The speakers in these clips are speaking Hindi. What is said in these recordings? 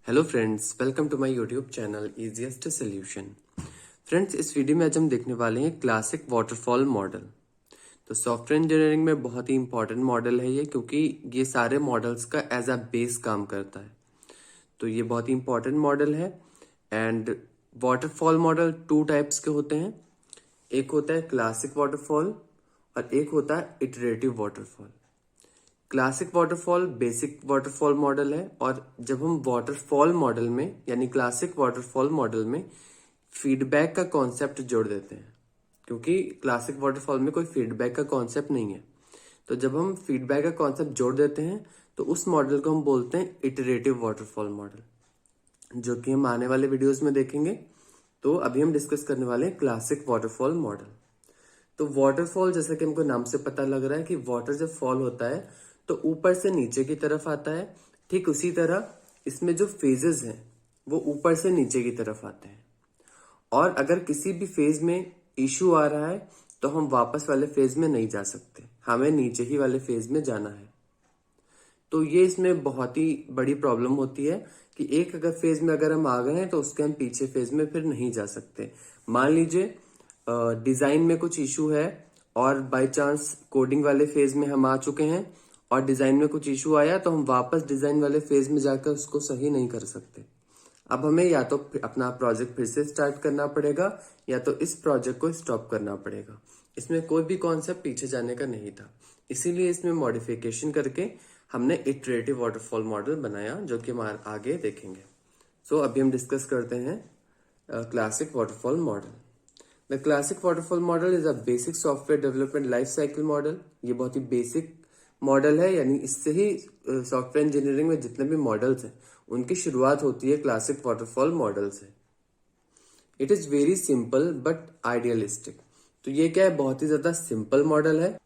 Hello friends, welcome to my YouTube channel easiest solution. Friends, इस वीडियो में आज हम देखने वाले हैं क्लासिक वाटरफॉल मॉडल। तो सॉफ्टवेयर इंजीनियरिंग में बहुत ही इंपॉर्टेंट मॉडल है ये, क्योंकि ये सारे मॉडल्स का एज अ बेस काम करता है। तो ये बहुत ही इंपॉर्टेंट मॉडल है। And waterfall model two types के होते हैं। एक होता है क्लासिक वाटरफॉल और एक होता है iterative waterfall. Classic waterfall basic waterfall model है, और जब हम वाटरफॉल मॉडल में यानी क्लासिक वाटरफॉल मॉडल में फीडबैक का कॉन्सेप्ट जोड़ देते हैं, क्योंकि क्लासिक वाटरफॉल में कोई फीडबैक का कॉन्सेप्ट नहीं है। तो जब हम फीडबैक का कॉन्सेप्ट जोड़ देते हैं तो उस मॉडल को हम बोलते हैं इटरेटिव वाटरफॉल मॉडल, जो कि हम आने वाले वीडियोस में देखेंगे। तो अभी हम डिस्कस करने वाले हैं क्लासिक वाटरफॉल मॉडल। तो वाटरफॉल, जैसा कि हमको नाम से पता लग रहा है कि वाटर जब फॉल होता है तो ऊपर से नीचे की तरफ आता है। ठीक उसी तरह इसमें जो फेजेस हैं वो ऊपर से नीचे की तरफ आते हैं, और अगर किसी भी फेज में इशू आ रहा है तो हम वापस वाले फेज में नहीं जा सकते, हमें नीचे ही वाले फेज में जाना है। तो ये इसमें बहुत ही बड़ी प्रॉब्लम होती है कि एक अगर फेज में अगर हम आ गए हैं तो उसके हम पीछे फेज में फिर नहीं जा सकते। मान लीजिए डिजाइन में कुछ इशू है और बाय चांस कोडिंग वाले फेज में हम आ चुके हैं और डिजाइन में कुछ इशू आया, तो हम वापस डिजाइन वाले फेज में जाकर उसको सही नहीं कर सकते। अब हमें या तो अपना प्रोजेक्ट फिर से स्टार्ट करना पड़ेगा या तो इस प्रोजेक्ट को स्टॉप करना पड़ेगा। इसमें कोई भी कॉन्सेप्ट पीछे जाने का नहीं था, इसीलिए इसमें मॉडिफिकेशन करके हमने इटरेटिव वाटरफॉल मॉडल बनाया, जो कि हम आगे देखेंगे। सो अभी हम डिस्कस करते हैं classic waterfall model. The classic waterfall model is a basic software development life cycle model. ये बहुत ही बेसिक मॉडल है, यानी इससे ही सॉफ्टवेयर इंजीनियरिंग में जितने भी मॉडल्स हैं उनकी शुरुआत होती है क्लासिक वाटरफॉल मॉडल से। It is very simple but idealistic. तो ये क्या है, बहुत ही ज्यादा सिंपल मॉडल है।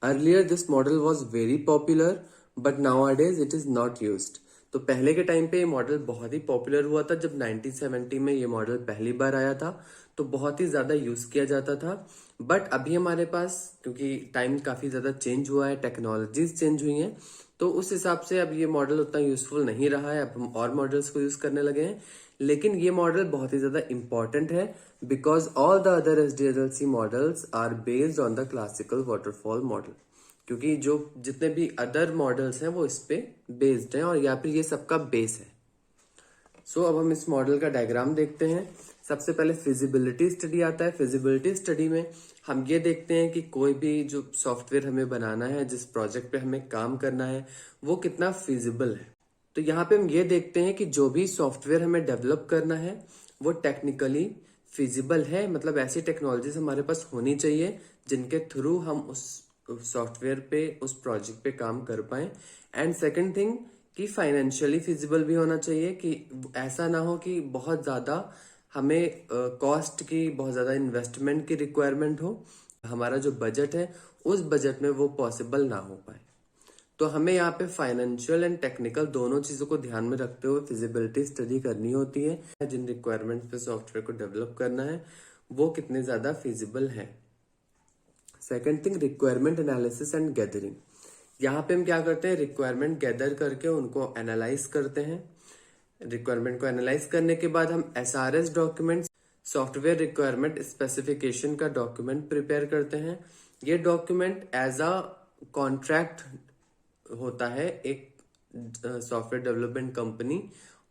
Earlier this model was very popular but nowadays it is not used. तो पहले के टाइम पे ये मॉडल बहुत ही पॉपुलर हुआ था। जब 1970 में ये मॉडल पहली बार आया था तो बहुत ही ज्यादा यूज किया जाता था। बट अभी हमारे पास, क्योंकि टाइम काफी ज्यादा चेंज हुआ है, टेक्नोलॉजीज चेंज हुई हैं, तो उस हिसाब से अब ये मॉडल उतना यूजफुल नहीं रहा है। अब हम और मॉडल्स को यूज करने लगे हैं, लेकिन ये मॉडल बहुत ही ज्यादा इंपॉर्टेंट है because all the other SDLC models are based on the classical waterfall model. क्योंकि जो जितने भी अदर मॉडल्स हैं वो इस पे बेस्ड हैं, और या फिर ये सबका बेस है। सो अब हम इस मॉडल का डायग्राम देखते हैं। सबसे पहले फिजिबिलिटी स्टडी आता है। फिजिबिलिटी स्टडी में हम ये देखते हैं कि कोई भी जो सॉफ्टवेयर हमें बनाना है, जिस प्रोजेक्ट पे हमें काम करना है, वो कितना फिजिबल है। तो यहाँ पे हम ये देखते हैं कि जो भी सॉफ्टवेयर हमें डेवलप करना है वो टेक्निकली फिजिबल है, मतलब ऐसी टेक्नोलॉजीज हमारे पास होनी चाहिए जिनके थ्रू हम उस सॉफ्टवेयर पे, उस प्रोजेक्ट पे काम कर पाए। एंड सेकंड थिंग कि फाइनेंशियली फिजिबल भी होना चाहिए, कि ऐसा ना हो कि बहुत ज्यादा हमें कॉस्ट की, बहुत ज्यादा इन्वेस्टमेंट की रिक्वायरमेंट हो, हमारा जो बजट है उस बजट में वो पॉसिबल ना हो पाए। तो हमें यहाँ पे फाइनेंशियल एंड टेक्निकल दोनों चीजों को ध्यान में रखते हुए फिजिबिलिटी स्टडी करनी होती है। जिन रिक्वायरमेंट पे सॉफ्टवेयर को डेवलप करना है वो कितने ज्यादा फिजिबल है। Second thing, requirement analysis and gathering. यहाँ पे हम क्या करते हैं, रिक्वायरमेंट गैदर करके उनको एनालाइज करते हैं। रिक्वायरमेंट को एनालाइज करने के बाद हम SRS document, software requirement specification का डॉक्यूमेंट प्रिपेयर करते हैं। ये डॉक्यूमेंट एज अ कॉन्ट्रैक्ट होता है एक सॉफ्टवेयर डेवलपमेंट कंपनी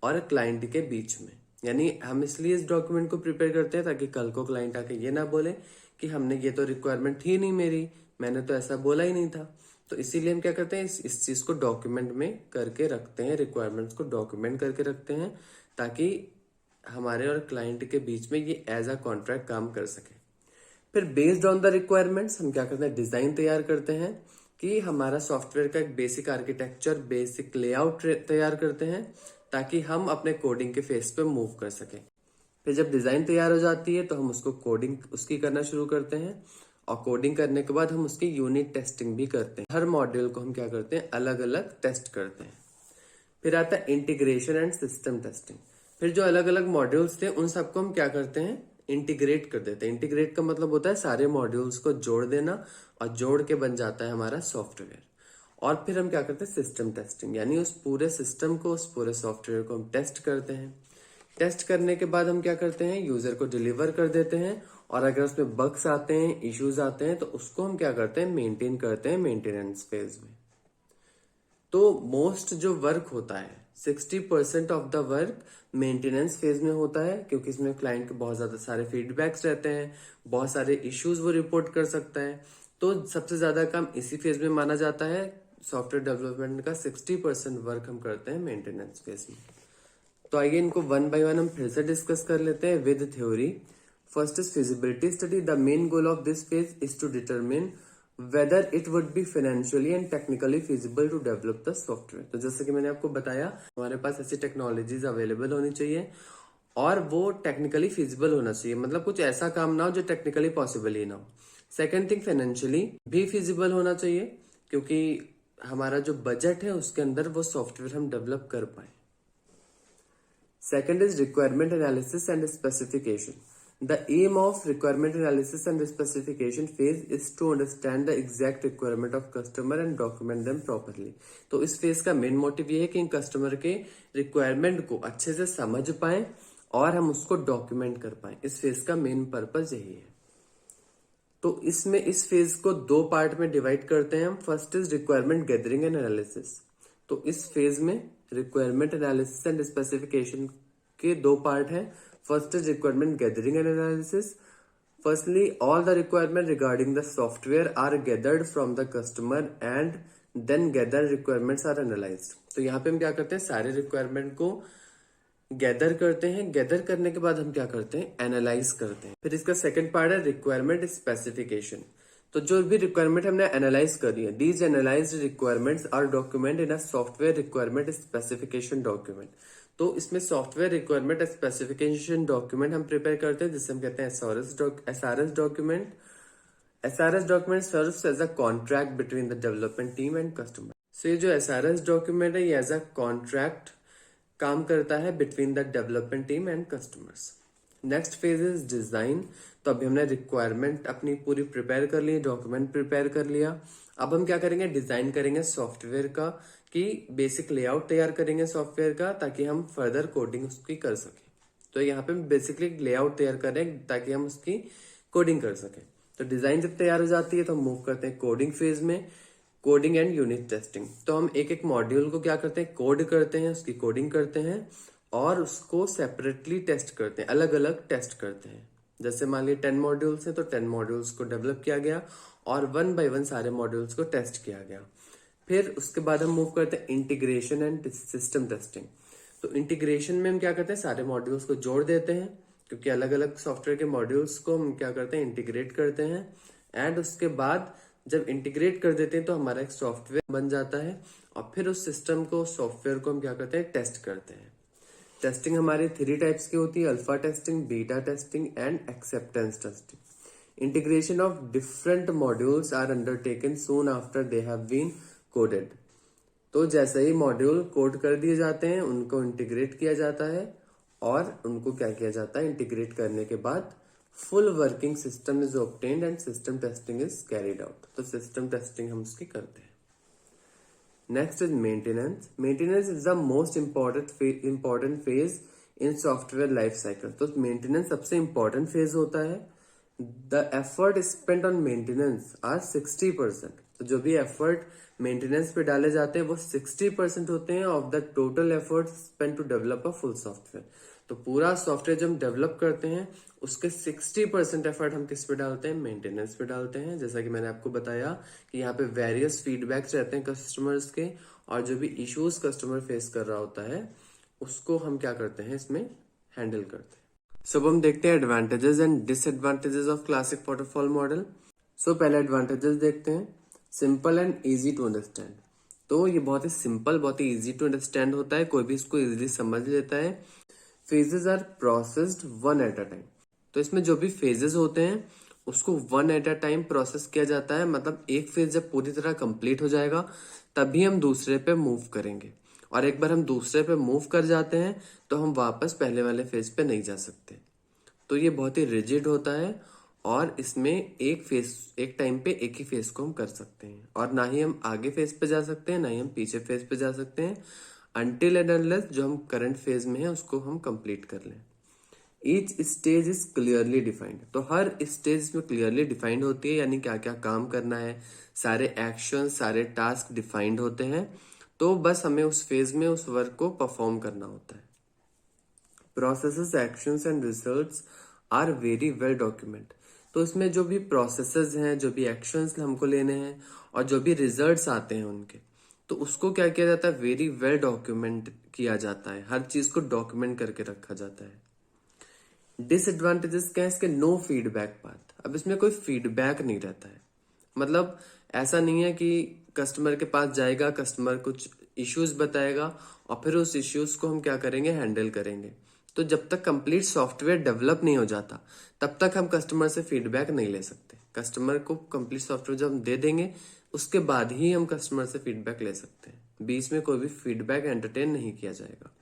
और क्लाइंट के बीच में। यानी हम इसलिए इस डॉक्यूमेंट को प्रिपेयर करते हैं ताकि कल को क्लाइंट आके ये ना बोले कि हमने, ये तो रिक्वायरमेंट थी नहीं मेरी, मैंने तो ऐसा बोला ही नहीं था। तो इसीलिए हम क्या करते हैं, इस चीज को डॉक्यूमेंट में करके रखते हैं, रिक्वायरमेंट्स को डॉक्यूमेंट करके रखते हैं, ताकि हमारे और क्लाइंट के बीच में ये एज अ कॉन्ट्रैक्ट काम कर सके। फिर बेस्ड ऑन द रिक्वायरमेंट्स हम क्या करते हैं, डिजाइन तैयार करते हैं कि हमारा सॉफ्टवेयर का एक बेसिक आर्किटेक्चर, बेसिक लेआउट तैयार करते हैं, ताकि हम अपने कोडिंग के फेस पे मूव कर सके। फिर जब डिजाइन तैयार हो जाती है तो हम उसको कोडिंग उसकी करना शुरू करते हैं, और कोडिंग करने के बाद हम उसकी यूनिट टेस्टिंग भी करते हैं। हर मॉड्यूल को हम क्या करते हैं, अलग अलग टेस्ट करते हैं। फिर आता है इंटीग्रेशन एंड सिस्टम टेस्टिंग। फिर जो अलग अलग मॉड्यूल्स थे उन सबको हम क्या करते हैं, इंटीग्रेट कर देते हैं। इंटीग्रेट का मतलब होता है सारे मॉड्यूल्स को जोड़ देना, और जोड़ के बन जाता है हमारा सॉफ्टवेयर। और फिर हम क्या करते हैं, सिस्टम टेस्टिंग, यानी उस पूरे सिस्टम को, उस पूरे सॉफ्टवेयर को हम टेस्ट करते हैं। टेस्ट करने के बाद हम क्या करते हैं, यूजर को डिलीवर कर देते हैं, और अगर उसमें बग्स आते हैं, इश्यूज आते हैं, तो उसको हम क्या करते हैं, मेंटेन करते हैं मेंटेनेंस फेज में। तो मोस्ट जो वर्क होता है, 60% of the work maintenance phase में होता है, क्योंकि इसमें क्लाइंट के बहुत ज्यादा सारे फीडबैक्स रहते हैं, बहुत सारे इश्यूज वो रिपोर्ट कर सकता है। तो सबसे ज्यादा काम इसी फेज में माना जाता है। सॉफ्टवेयर डेवलपमेंट का 60% वर्क हम करते हैं मेंटेनेंस फेज में। तो आइए इनको वन बाय वन हम फिर से डिस्कस कर लेते हैं with theory. First is feasibility study. The main goal of this phase is to determine whether it would be financially and technically feasible to develop the software. तो जैसे कि मैंने आपको बताया, हमारे पास ऐसी टेक्नोलॉजीज अवेलेबल होनी चाहिए और वो टेक्निकली फिजिबल होना चाहिए, मतलब कुछ ऐसा काम ना हो जो टेक्निकली पॉसिबल ही ना हो। सेकेंड थिंग, फाइनेंशियली भी फिजिबल होना चाहिए, क्योंकि हमारा जो बजट है उसके अंदर वो सॉफ्टवेयर हम डेवलप कर पाए। Second is requirement analysis and specification. The aim of requirement analysis and specification phase is to understand the exact requirement of customer and document them properly. तो इस फेज का मेन मोटिव ये है कि कस्टमर के रिक्वायरमेंट को अच्छे से समझ पाए और हम उसको डॉक्यूमेंट कर पाए। इस फेज का मेन पर्पज यही है। तो इसमें इस फेज को दो पार्ट में डिवाइड करते हैं हम। First is requirement gathering and analysis. तो इस फेज में रिक्वायरमेंट एनालिसिस एंड स्पेसिफिकेशन के दो पार्ट हैं। First is requirement gathering and analysis. Firstly, all the requirement regarding the software are gathered from the customer and then gather requirements are analysed. तो यहाँ पे हम क्या करते हैं, सारे रिक्वायरमेंट को गैदर करते हैं। गैदर करने के बाद हम क्या करते हैं, एनालाइज करते हैं। फिर इसका सेकंड पार्ट है रिक्वायरमेंट स्पेसिफिकेशन। तो जो भी रिक्वायरमेंट हमने एनालाइज करी है, these analysed requirements are document in a software requirement specification document. तो इसमें सॉफ्टवेयर रिक्वायरमेंट स्पेसिफिकेशन डॉक्यूमेंट हम प्रिपेयर करते हैं, जिसे हम कहते हैं SRS document. SRS document serves as a contract between the development team and customer. So ये जो एसआरएस डॉक्यूमेंट है, ये एज अ कॉन्ट्रैक्ट काम करता है between the development team and customers. Next phase is design. तो अभी हमने रिक्वायरमेंट अपनी पूरी प्रिपेयर कर ली, डॉक्यूमेंट प्रिपेयर कर लिया। अब हम क्या करेंगे, डिजाइन करेंगे सॉफ्टवेयर का, कि बेसिक लेआउट तैयार करेंगे सॉफ्टवेयर का, ताकि हम फर्दर कोडिंग उसकी कर सके। तो यहाँ पे बेसिकली लेआउट तैयार करें ताकि हम उसकी कोडिंग कर सके। तो डिजाइन जब तैयार हो जाती है तो हम मूव करते हैं कोडिंग फेज में, कोडिंग एंड यूनिट टेस्टिंग। तो हम एक एक मॉड्यूल को क्या करते हैं, कोड करते हैं, उसकी कोडिंग करते हैं और उसको सेपरेटली टेस्ट करते हैं, अलग अलग टेस्ट करते हैं। जैसे मान लीजिए 10 मॉड्यूल्स हैं, तो 10 मॉड्यूल्स को डेवलप किया गया और वन बाय वन सारे मॉड्यूल्स को टेस्ट किया गया। फिर उसके बाद हम मूव करते हैं इंटीग्रेशन एंड सिस्टम टेस्टिंग। तो इंटीग्रेशन में हम क्या करते हैं, सारे मॉड्यूल्स को जोड़ देते हैं, क्योंकि अलग अलग सॉफ्टवेयर के मॉड्यूल्स को हम क्या करते हैं, इंटीग्रेट करते हैं। एंड उसके बाद जब इंटीग्रेट कर देते हैं तो हमारा एक सॉफ्टवेयर बन जाता है, और फिर उस सिस्टम को, सॉफ्टवेयर को हम क्या करते हैं, टेस्ट करते हैं। टेस्टिंग हमारी 3 टाइप्स की होती है, alpha testing, beta testing and acceptance testing. Integration of different modules are undertaken soon after they have been coded. तो जैसे ही मॉड्यूल कोड कर दिए जाते हैं, उनको इंटीग्रेट किया जाता है, और उनको क्या किया जाता है, इंटीग्रेट करने के बाद full working system is obtained and system testing is carried out. तो सिस्टम टेस्टिंग हम उसकी करते हैं। Next is maintenance. Maintenance is the most important phase in software life cycle. तो मेंटेनेंस सबसे इंपॉर्टेंट फेज होता है। The effort spent on maintenance are 60%। तो जो भी एफर्ट मेंटेनेंस पे डाले जाते हैं वो 60% होते हैं of the total effort spent to develop a full software. तो पूरा सॉफ्टवेयर जब हम डेवलप करते हैं उसके 60% एफर्ट हम किस पे डालते हैं, मेंटेनेंस पे डालते हैं। जैसा कि मैंने आपको बताया कि यहाँ पे वेरियस फीडबैक्स रहते हैं कस्टमर्स के, और जो भी इश्यूज कस्टमर फेस कर रहा होता है उसको हम क्या करते हैं, इसमें हैंडल करते हैं। सो अब हम देखते हैं advantages and disadvantages of classic waterfall model. So पहले एडवांटेजेस देखते हैं। Simple and easy to understand. तो ये बहुत ही सिंपल, बहुत ही इजी टू अंडरस्टैंड होता है, कोई भी इसको इजीली समझ लेता है। Phases are processed one at a time. तो इसमें जो भी फेजेस होते हैं उसको one at a time process किया जाता है, मतलब एक फेज जब पूरी तरह कंप्लीट हो जाएगा तभी हम दूसरे पे मूव करेंगे, और एक बार हम दूसरे पे मूव कर जाते हैं तो हम वापस पहले वाले फेज पे नहीं जा सकते। तो ये बहुत ही रिजिड होता है और इसमें एक टाइम पे एक ही फेस को हम कर सकते हैं, और ना ही हम आगे फेस पे जा सकते हैं ना ही हम पीछे फेस पे जा सकते हैं, अनटिल एंड अनलेस जो हम करंट फेज में है उसको हम कंप्लीट कर लें। Each stage is clearly defined, तो हर स्टेज में क्लियरली डिफाइंड होती है, यानी क्या क्या काम करना है, सारे एक्शन सारे टास्क डिफाइंड होते हैं, तो बस हमें उस फेज में उस वर्क को परफॉर्म करना होता है। Processes, actions and results are very well document, तो इसमें जो भी प्रोसेसेस हैं, जो भी एक्शंस हमको लेने हैं और जो भी रिजल्ट्स आते हैं उनके, तो उसको क्या किया जाता है, वेरी वेल डॉक्यूमेंट किया जाता है, हर चीज को डॉक्यूमेंट करके रखा जाता है। डिसएडवांटेजेस क्या है इसके, नो फीडबैक पाथ, अब इसमें कोई फीडबैक नहीं रहता है, मतलब ऐसा नहीं है कि कस्टमर के पास जाएगा, कस्टमर कुछ इश्यूज बताएगा और फिर उस इश्यूज को हम क्या करेंगे, हैंडल करेंगे। तो जब तक कंप्लीट सॉफ्टवेयर डेवलप नहीं हो जाता तब तक हम कस्टमर से फीडबैक नहीं ले सकते। कस्टमर को कंप्लीट सॉफ्टवेयर जब हम दे देंगे उसके बाद ही हम कस्टमर से फीडबैक ले सकते हैं, बीच में कोई भी फीडबैक एंटरटेन नहीं किया जाएगा।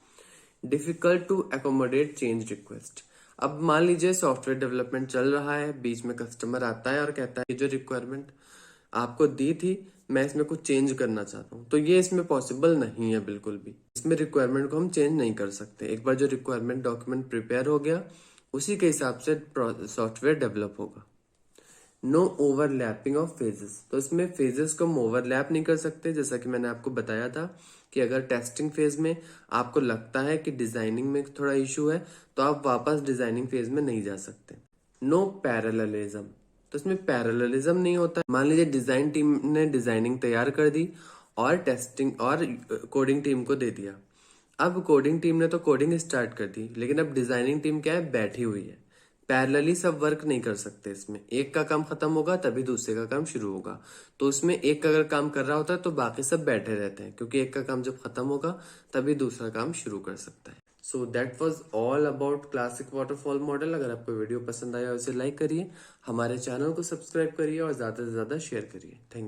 Difficult to accommodate change request, अब मान लीजिए सॉफ्टवेयर डेवलपमेंट चल रहा है, बीच में कस्टमर आता है और कहता है ये जो रिक्वायरमेंट आपको दी थी मैं इसमें कुछ चेंज करना चाहता हूँ, तो ये इसमें पॉसिबल नहीं है बिल्कुल भी, इसमें रिक्वायरमेंट को हम चेंज नहीं कर सकते। एक बार जो रिक्वायरमेंट डॉक्यूमेंट प्रिपेयर हो गया उसी के हिसाब से सॉफ्टवेयर डेवलप होगा। नो ओवरलैपिंग ऑफ फेजेस, तो इसमें फेजेस को हम ओवरलैप नहीं कर सकते, जैसा कि मैंने आपको बताया था कि अगर टेस्टिंग फेज में आपको लगता है कि डिजाइनिंग में थोड़ा इशू है तो आप वापस डिजाइनिंग फेज में नहीं जा सकते। नो पैरेललिज्म, तो इसमें पैरेललिज्म नहीं होता। मान लीजिए डिजाइन टीम ने डिजाइनिंग तैयार कर दी और टेस्टिंग और कोडिंग टीम को दे दिया, अब कोडिंग टीम ने तो कोडिंग स्टार्ट कर दी लेकिन अब डिजाइनिंग टीम क्या है, बैठी हुई है, पैरेलली सब वर्क नहीं कर सकते। इसमें एक का काम खत्म होगा तभी दूसरे का काम शुरू होगा, तो उसमें एक का अगर काम कर रहा होता है तो बाकी सब बैठे रहते हैं, क्योंकि एक का काम जब खत्म होगा तभी दूसरा काम शुरू कर सकता है। So that was all about classic waterfall model. अगर आपको वीडियो पसंद आया उसे लाइक करिए, हमारे चैनल को सब्सक्राइब करिए और ज्यादा से ज्यादा शेयर करिए। Thank you.